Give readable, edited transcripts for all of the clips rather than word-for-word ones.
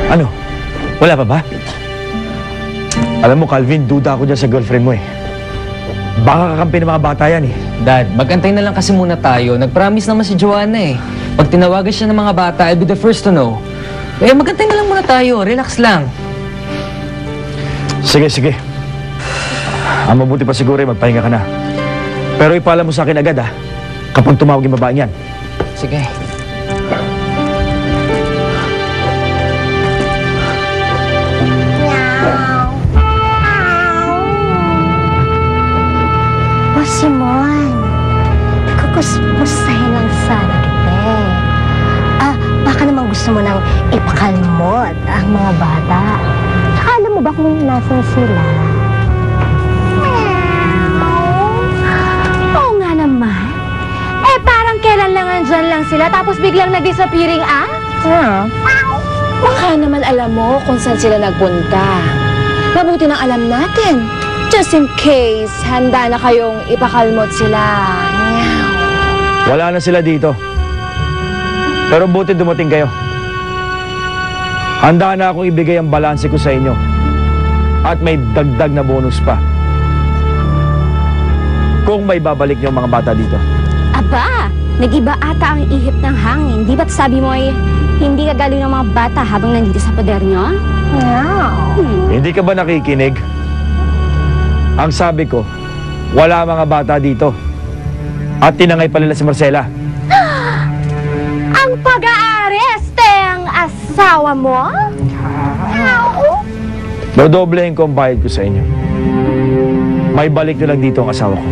Ano? Wala pa ba? Alam mo, Calvin, duda ako dyan sa girlfriend mo eh. Baka kakampi ng mga bata yan eh. Dad, magantay na lang kasi muna tayo. Nag-promise naman si Joanna eh. Pag tinawagan siya ng mga bata, I'll be the first to know. Eh, magantay na lang muna tayo. Relax lang. Sige, sige. Ang mabuti pa siguro ay magpahinga ka na. Pero ipaalam mo sa akin agad kapag tumawag yung babaeng yan. Sige. O Simon, kukusmustahin lang sana kita. Baka naman gusto mo nang ipakalmot ang mga bata. Saka alam mo ba kung nasan sila? Oo nga naman. Parang kailan lang andyan lang sila tapos biglang nag-disappearing Baka naman alam mo kung saan sila nagpunta. Mabuti nang alam natin. Just in case, handa na kayong ipakalmot sila. Wala na sila dito. Pero buti dumating kayo. Handa na akong ibigay ang balanse ko sa inyo. At may dagdag na bonus pa. Kung may babalik niyo ang mga bata dito. Aba, nag-iba ata ang ihip ng hangin. Di ba't sabi mo ay hindi kagaling ng mga bata habang nandito sa poder nyo? Hindi ka ba nakikinig? Ang sabi ko, wala mga bata dito. At tinangay pa nila si Marcela. Ang pag-aareste ang asawa mo? Dodoblehin ko ang bayad ko sa inyo. May balik nyo lang dito ang asawa ko.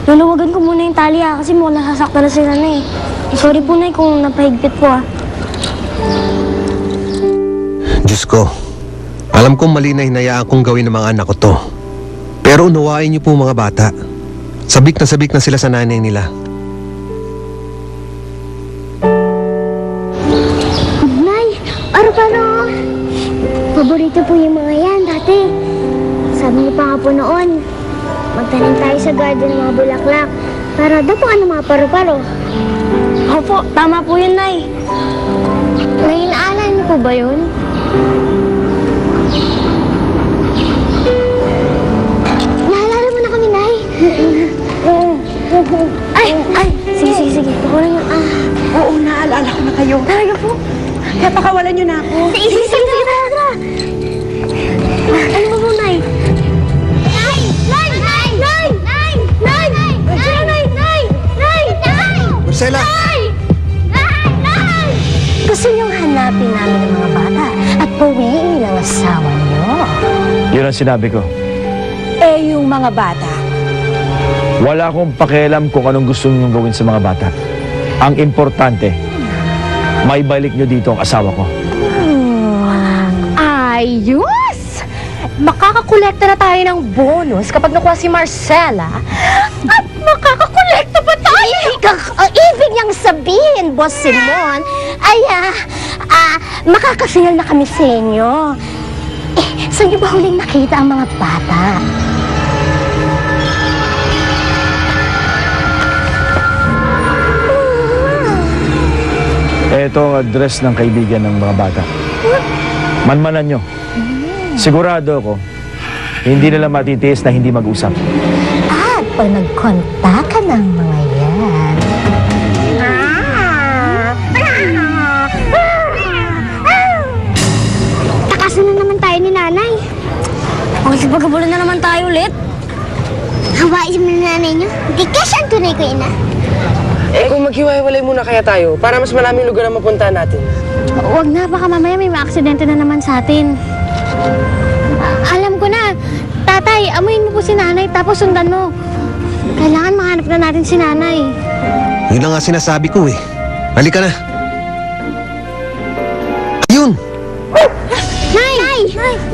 Luluwagan ko muna yung tali kasi mukhang nasasaktan na sila na eh. Sorry po na kung napahigpit po Diyos ko, alam kong mali na hinayaan kong gawin ng mga anak ko to. Pero unawain niyo po mga bata. Sabik na sila sa nanay nila. Nay, paro-paro. Paborito po yung mga yan dati. Sabi niyo pa nga po noon, magtanim tayo sa garden ng mga bulaklak para dapuan ng mga paru-paro. Opo, tama po yun, Nay. May inaalala niyo po ba yun? Naalala mo na kami, Nay. Sige. Pakulan niyo. Oo, naalala ko na kayo. Talaga po? Kaya pakawalan niyo na ako. Sige, tara. Ano ba po, Nay? Marcela! Gusto niyong hanapin namin ang mga bata at pawiin ang asawa niyo. Yun ang sinabi ko. Yung mga bata. Wala akong pakialam kung anong gusto niyo gawin sa mga bata. Ang importante, may balik niyo dito ang asawa ko. Ayos! Makakakolekta na tayo ng bonus kapag nakuha si Marcela. At makakakolekta pa tayo! Ibig niyang sabihin, Boss Simon, ay makaka-feel na kami sa inyo. Saan niyo ba huling nakita ang mga bata? Ito ang address ng kaibigan ng mga bata. Manmanan nyo. Sigurado ako, hindi nila matitiis na hindi mag-usap. At pag nag-contact ka ng mga yan... Takasan na naman tayo ni Nanay. Magkipagkabulo na naman tayo ulit. Hawain mo na nanay niyo. Hindi kasi ang tunay ko, ina. Kung maghiwa-hiwalay muna kaya tayo, para mas maraming lugar na mapuntahan natin. Huwag na, baka mamaya may maaksidente na naman sa atin. Alam ko na. Tatay, amuyin mo po si Nanay tapos sundan mo. Kailangan mahanap na natin si Nanay. Yun na nga sinasabi ko eh. Halika na. Ayun! Nay!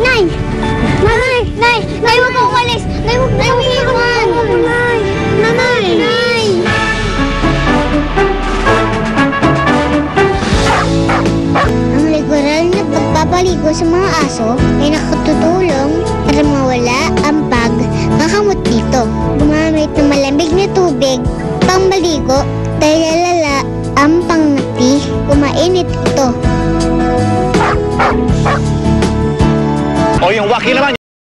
Nay! Nanay! Nay! Nay, huwag kang umalis! Nay, huwag na umiiwan! Nay! Nanay! Nay! Ang likuran na pagpapaligo sa mga aso ay nakatutulong para mawala ang pag tubig, pambaligo, dahil lala ang pangati, kumainit ito. O yung waki naman,